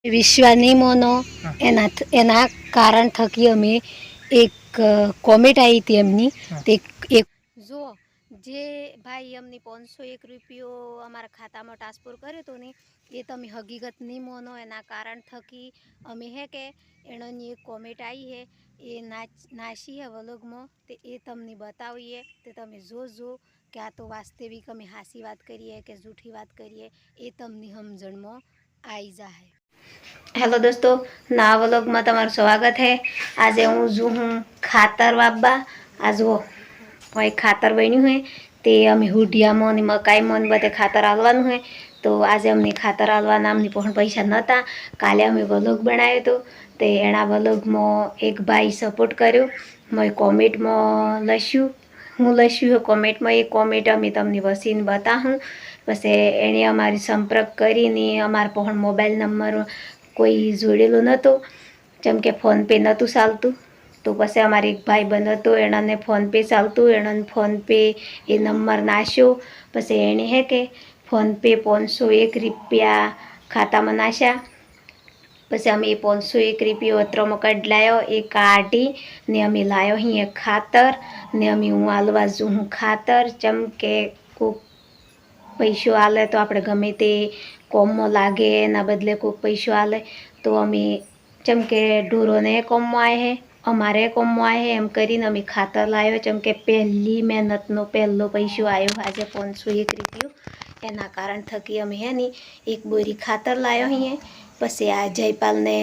વિશ્વાનિમોનો એના કારણ થકી અમે એક કોમેન્ટ આવી હતી એમની તે એક જો જે ભાઈ અમને 501 રૂપિયો અમારા ખાતામાં ટ્રાન્સફર કર્યો હતો ને એ તમે હકીકત નહીં મોનો એના કારણ થકી અમે હે કે એની એક કોમેન્ટ આવી હે એ નાશી હે વલોગમાં તે એ તમને બતાવીએ તે તમે જોજો કે આ તો વાસ્તવિક અમે હાસી વાત કરીએ કે જૂઠી વાત કરીએ એ તમને સમજણમાં આવી જાય। हेलो दोस्तों, नवा व्लॉग में तमारू स्वागत है। आज हूँ जो हूँ खातर वापबा। आज वो वही खातर बन्यू है ते अमे हुडिया में मकाई में बधे खातर आलवानुं है। तो आज अमने खातर आलवाना अमने पण पैसा नता। काले अमे व्लॉग बनाव्यो तो ते एना व्लॉग में एक भाई सपोर्ट कर्यो। मैं कॉमेंट में लख्युं हूँ लख्युं कॉमेंट में एक कॉमेंट अमे तमने वसीने बताऊँ। पछी एणे अमारी संपर्क करीने अमारा पण मोबाइल नंबर कोई जोड़ेलो नतो जेम के फोन पे नतुं चालतुं। तो पछी अमारे एक भाई बंध हतो एणाने फोन पे चालतुं एणाने फोन पे ए नंबर नाश्यो। पछी एणे हे के फोन पे 501 रुपया खाता में नाश्या। पछी अमे 501 रुपया अत्रोमां कढलायो ए काढी ने अमे लायो अहीं खातर ने अमे हूँ आलवा जो हूँ खातर चम के कोक पैसो आले तो आपणे गमे ते कोममां लागे एना बदले कोई पैसो आले तो अमे चम के ढोरोने कोममां आए है अमारे कोममां आए है एम करीने अमे खातर लायो। चम के पहली मेहनतनो पहलो पैसो आयो आज 501 रुपया एना कारण थकी अमे है नी एक बोरी खातर लायो अहीं। पछी आ जयपाल ने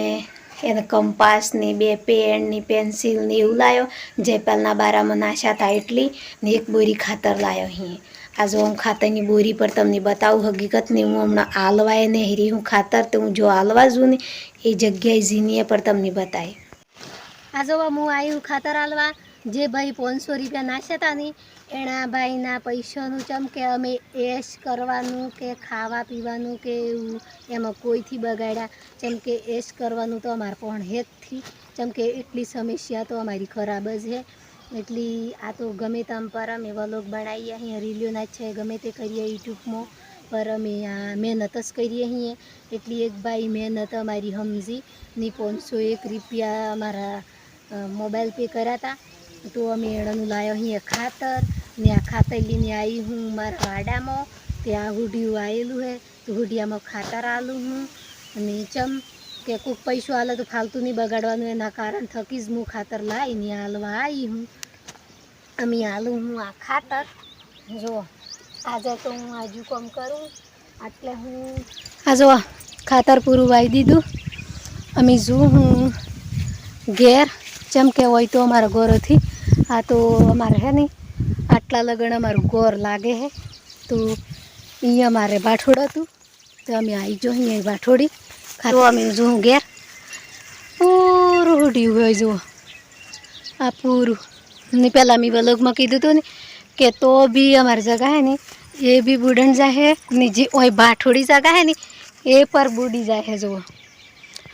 एने कंपास ने 2 पेन ने पेन्सिल ने एवुं लायो। जयपालना बारामां नाशा था एटली ने एक बोरी खातर लायो अहीं। आज हूँ खातरनी बोरी पर तमने बताऊँ हकीकत ने हूँ हमणां आलवाए ने हरी हूँ खातर तो हूँ जो आलवा जूँ ने ए जग्याए जीनीए पर तमने बताए। आज हूँ आई हूँ खातर आलवा जे भाई 500 रुपया नाश्या था ने एना भाईना पैसानुं चम के अमे ऐश करवानुं के खावा पीवानुं के एमां कोईथी बगाड्या चम के ऐश करवानुं तो अमारे पण हेज थी। चम के एटली समस्या तो अमारी खराब ज है एटली आ तो गमे तम पर अमे व्लॉग बनावीए अहीं रील्यो नाखीए गमे ते करीए यूट्यूब में पर अमे आ मेहनत ज करीए अहीं एटली एक भाई मेहनत अमारी समजी ने 501 रुपया अमारा मोबाइल पे कर्या था तो अमे एणानुं लायो अहीं खातर ने आ खातर लईने आई हूँ मारा वाडामां ते आ हुडियुं आवेलुं है तो हुडियामां खातर आलूं हूँ अने चम के कोई पैसो आले तो फालतू नहीं बगाड़वानुं एना कारण थकी ज हूँ खातर लाईने आलवा आई हूँ। अमी आलू हूँ आ खातर जो आज तो हूँ आजू कम करूँ आटले हूँ आज खातर पूरू वाई दीधुं। अमी जो हूँ घेर चमके होय तो अमारा गोर थी आ तो अमारे है नहीं आटला लगन अमारू गोर लागे है तो ये अमारे बाठोड़ हतुं तो अमे आई जो अहीं बाठोड़ी तो अमे जो घेर पूरू हुड्युं होय जो आ पूरू ने पहला मैं व्लॉग में कीधुं तो ने के तो भी अमारी जगह है नी ये भी बुड़न जाए है ने जे ओय बाठोड़ी जगह है नी ए पर बुड़ी जाए है जो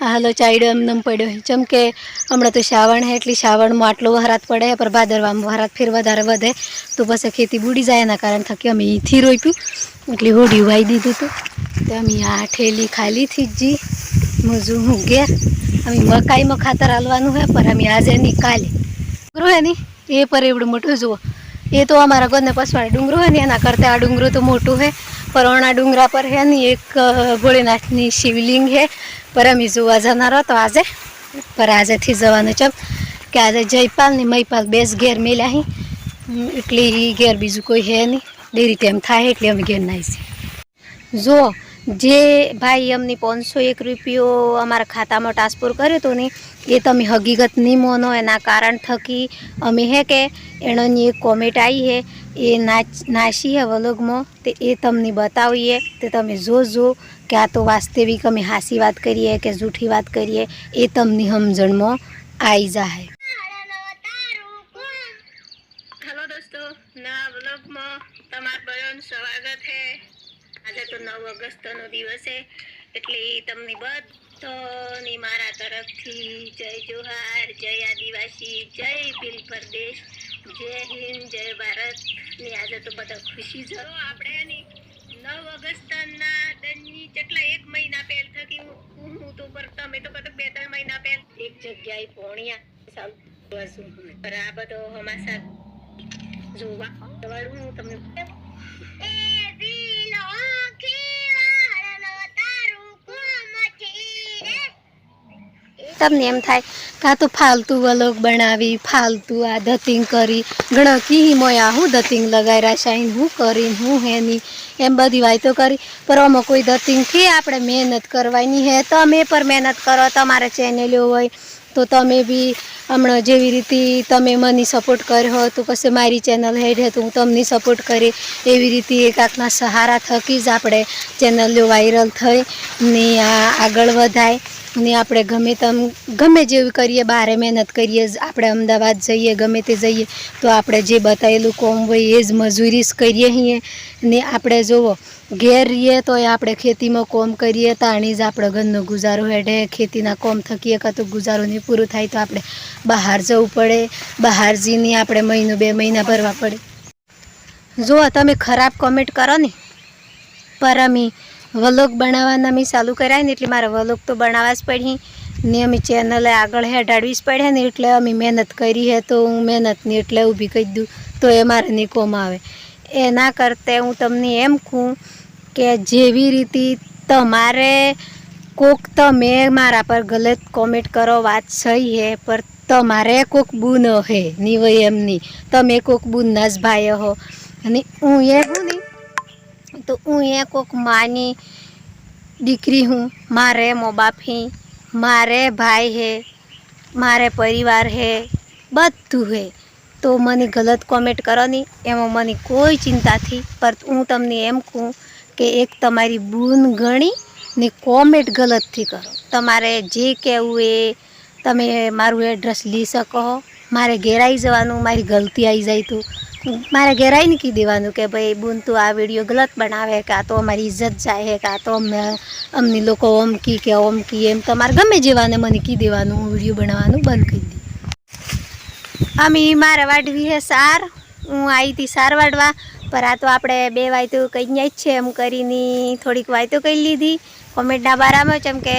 हालो चाईडो एमनेम पड्यो है। चम के हमणां तो श्रावण है एटली श्रावण में आटलो वहरात पड़े है पर भादरवामां वहरात फेर वधारे वधे तो पछी खेती बूड़ी जाए एना कारण थकी अमे ईथी रोप्युं एटले होडियुं वाई दीधुं तो अमे आ ठेली खाली थी जी मजू हूँ घेर अमे मकाई में खातर आलवानुं है पर अमे आज नी काले डूंगरो है नी ए पर एवडું मोटું जुओ ये तो अमारा गोदने पछवाड़े डूंगरो है नी एना करते आ डूंगरो तो मोटું है पर ओना डूंगरा पर है नी एक भोलेनाथनी शिवलिंग है पर अमे जोवा जनार तो आज पर आज थी जवानुं चम के आज जयपाल ने महीपाल बेस घेर मेल्या ही एटले घेर बीजू कोई है नी डेरी टाइम थाय एटले अमे घेर नाखी जो जे भाई अमने 501 रुपया अमारा खाता में ट्रांसफर कर्यो तो ने ए तमे हकीकत नहीं मोनो एना कारण थकी अमे है के एणानी एक कॉमेंट आई है ए नाशी है व्लॉग में ते ए तमने बतावीए ते तमे जोजो कि आ तो वास्तविक अमे हासी बात करीए कि जूठी बात करीए ए तमने समजणमां आई जाए। हेलो दोस्तों, नवा व्लॉग में तमार बधानुं स्वागत है। आज तो 9 ऑगस्टनो दिवस है एटले तमने बधाने मारा तरफथी जय जोहार जय आदिवासी जय भील प्रदेश जय हिंद जय भारत ने आज तो बधा खुशी जो आपणे 9 ઓગસ્ટના દની જેટલા 1 મહિના પહેલ થકી હું તો પર તમે તો કદક 2-3 મહિના પહેલ એક જગ્યાએ પોણિયા સાલ વસું પર આ બધો હમાસા જોવા વાળું હું તમને એ બીલો ખીવાળનો તારું કોમથી રે તમને એમ થાય કાં તો ફાલતુ વલોગ બનાવી ફાલતુ આ ધતિંગ કરી ગણકી મોયા હું ધતિંગ લગાવી રાશાઈન હું કરીને હું હેની એમ બધી વાતો કરી પર આમાં કોઈ ધતિંગથી આપણે મહેનત કરવાની હે તમે પર મહેનત કરો તમારે ચેનલો હોય તો તમે બી હમણાં જેવી રીતે તમે મને સપોર્ટ કર્યો તો પછી મારી ચેનલ હેડ હે તો હું તમને સપોર્ટ કરી એવી રીતે એકાકના સહારા થકી જ આપણે ચેનલો વાયરલ થઈ ને આગળ વધાય ને આપણે ગમે જેવું કરીએ બહાર મહેનત કરીએ આપણે અમદાવાદ જઈએ ગમે તે જઈએ તો આપણે જે બતાવેલું કોમ હોય એ જ મજૂરી જ કરીએ છીએ ને આપણે જુઓ ઘેર રહીએ તો આપણે ખેતીમાં કોમ કરીએ તાણી જ આપણો ઘરનો ગુજારો હેડે ખેતીના કોમ થકી કાં તો ગુજારો નહીં પૂરું થાય તો આપણે બહાર જવું પડે બહાર જઈને આપણે 1-2 મહિના ભરવા પડે જુઓ તમે ખરાબ કોમેન્ટ કરો ને પર અમે વ્લોગ બનાવવાના મેં ચાલુ કર્યા ને એટલે મારે વ્લોગ તો બનાવવા જ પડી ને અમે ચેનલે આગળ હેડાડવી જ પડે ને એટલે અમે મહેનત કરી હે તો હું મહેનતની એટલે ઊભી કહી દઉં તો એ મારે નહીં કોમ આવે એના કરતાં હું તમને એમ કહું કે જેવી રીતે તમારે કોક તમે મારા પર ગલત કોમેન્ટ કરો વાત સહી હે પર તમારે કોક બુન હે ની હોય એમની તમે કોક બુનના જ ભાઈ હો અને હું એ હું નહીં તો હું એ કોક માની દીકરી હું મારે મો બાપ હી મારે ભાઈ હે મારે પરિવાર હે બધું હે તો મને ગલત કોમેન્ટ કરો નહીં એમાં મને કોઈ ચિંતાથી પર હું તમને એમ કહું કે એક તમારી બૂન ગણી ને કોમેન્ટ ગલતથી કરો તમારે જે કહેવું એ તમે મારું એડ્રેસ લઈ શકો મારે ઘેર આવી જવાનું મારી ગલતી આવી જાય તો મારે ઘેર આવીને કહી દેવાનું કે ભાઈ બૂન તું આ વિડીયો ગલત બનાવે કે આ તો અમારી ઇજ્જત જાય છે કે આ તો અમની લોકો ઓમ કી કે ઓમ કી એમ તમારે ગમે જેવાને મને કહી દેવાનું હું વિડીયો બનાવવાનું બંધ કરી દઈ અમે મારે વાઢવી હે સાર હું આવી હતી સાર વાઢવા પર આ તો આપણે 2 વાયતો કહી જ છે એમ કરીને થોડીક વાયતો કહી લીધી કોમેન્ટના બારામાં જેમ કે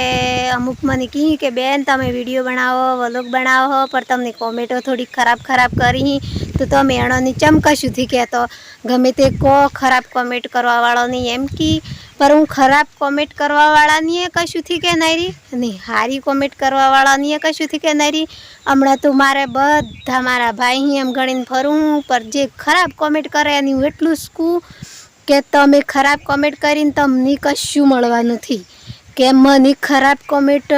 અમુક મને કહી કે બેન તમે વિડીયો બનાવો વ્લોગ બનાવો પર તમને કોમેન્ટો થોડીક ખરાબ કરી તો તમે એણોની ચમકશુંથી કહેતો ગમે તે કહો ખરાબ કોમેન્ટ કરવાવાળો નહીં એમ કી પર હું ખરાબ કોમેન્ટ કરવાવાળાની એ કશુંથી કે નારી નહીં સારી કોમેન્ટ કરવાવાળાની એ કશુંથી કે નારી હમણાં તો મારે બધા મારા ભાઈ એમ ગણીને ફરું પર જે ખરાબ કોમેન્ટ કરે એની હું એટલું જ કહું કે તમે ખરાબ કોમેન્ટ કરીને તમને કશું મળવાનું નથી કે મને ખરાબ કોમેન્ટ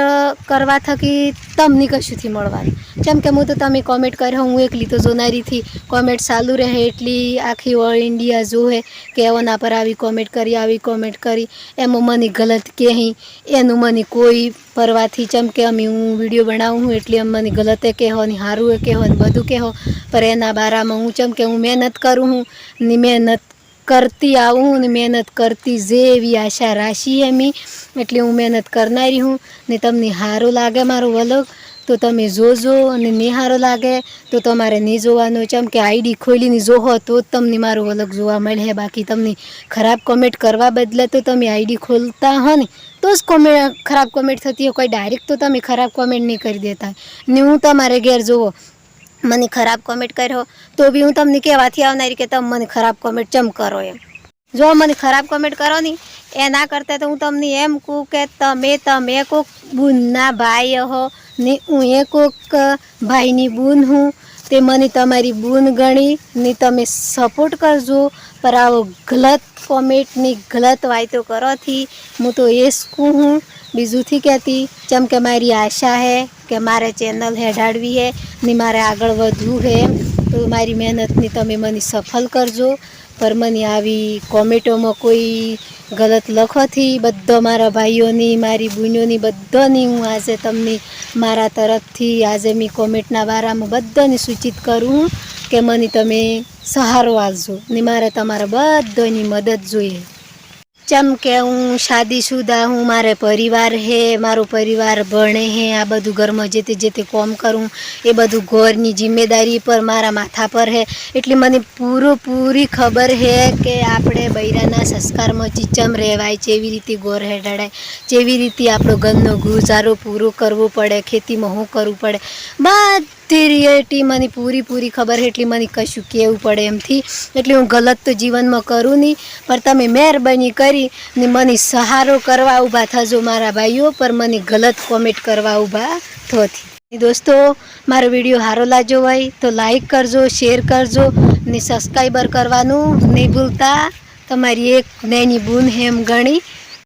કરવા થકી તમને કશુંથી મળવાનું જેમ કે હું તો તમે કોમેન્ટ કર્યો હું એકલી તો જોનારીથી કોમેન્ટ ચાલુ રહે એટલી આખી ઓલ ઇન્ડિયા જોવે કે એઓના પર આવી કોમેન્ટ કરી એમાં મને ગલત કહી એનું મને કોઈ પરવાથી જેમ કે અમે હું વિડીયો બનાવું હું એટલે મને ગલતે કહેવો ને સારું એ કહેવો ને બધું કહેવો પર એના બારામાં હું જેમ કે હું મહેનત કરું હું ને મહેનત કરતી આવું ને મહેનત કરતી જે એવી આશા રાખી એમી એટલે હું મહેનત કરનારી હું ને તમને સારું લાગે મારો વ્લોગ તો તમે જોજો અને નહીં સારું લાગે તો તમારે નહીં જોવાનું જેમ કે આઈડી ખોલીને જોહો તો જ તમને મારો વ્લોગ જોવા મળે બાકી તમને ખરાબ કોમેન્ટ કરવા બદલે તો તમે આઈડી ખોલતા હો ને તો જ ખરાબ કોમેન્ટ થતી હોય કોઈ ડાયરેક્ટ તો તમે ખરાબ કોમેન્ટ નહીં કરી દેતા ને હું તમારે ઘેર જોવો મને ખરાબ કોમેન્ટ કર્યો તો બી હું તમને કહેવાથી આવનારી કે તમે મને ખરાબ કોમેન્ટ ચમ કરો એમ જો મને ખરાબ કોમેન્ટ કરો ને એના કરતાં તો હું તમને એમ કહું કે તમે કોઈક બૂનના ભાઈ હો ને હું એ કોઈક ભાઈની બૂન હું તે મને તમારી બૂન ગણી ને તમે સપોર્ટ કરજો પર આવો ગલત કોમેન્ટની ગલત વાતો કરોથી હું તો એ જ કહું હું બીજુંથી કહેતી જેમ કે મારી આશા હે કે મારે ચેનલ હેડાડવી હે ને મારે આગળ વધવું હે તો મારી મહેનતની તમે મને સફળ કરજો પર મને આવી કોમેન્ટોમાં કોઈ ગલત લખોથી બધો મારા ભાઈઓની મારી બહેનોની બધાની હું આજે તમને મારા તરફથી આજે મેં કોમેન્ટના બારામાં બધાને સૂચિત કરું કે મને તમે સહારો આપજો ને મારે તમારા બધાની મદદ જોઈએ चम के हूँ शादीशुदा हूँ, मारे परिवार है, मारो परिवार भणे है, आ बधु घर में जेते जेते काम करूँ ए बधु घरनी जिम्मेदारी पर मारा माथा पर है। एटले मने पूरी खबर है कि आपणे बૈરાના સંસ્કારમાંથી ચમ રહેવાય, કેવી રીતે ઘર હેડાડાય, કેવી રીતે આપણો ઘરનો ગુજારો પૂરો કરવો પડે, ખેતીમાં શું કરવું પડે, બધી રિયાલિટી મને પૂરી ખબર છે. એટલે મને કશું કહેવું પડે એમથી. એટલે હું ગલત તો જીવનમાં કરું નહીં, પણ તમે મહેરબાની કરી ને મને સહારો કરવા ઊભા થજો મારા ભાઈઓ, પર મને ગલત કોમેન્ટ કરવા ઊભા થોથી. દોસ્તો, મારો વિડીયો સારો લાગ્યો હોય તો લાઈક કરજો, શેર કરજો ને સબસ્ક્રાઈબર કરવાનું નહીં ભૂલતા. તમારી એક નાની બૂન હેમ ગણી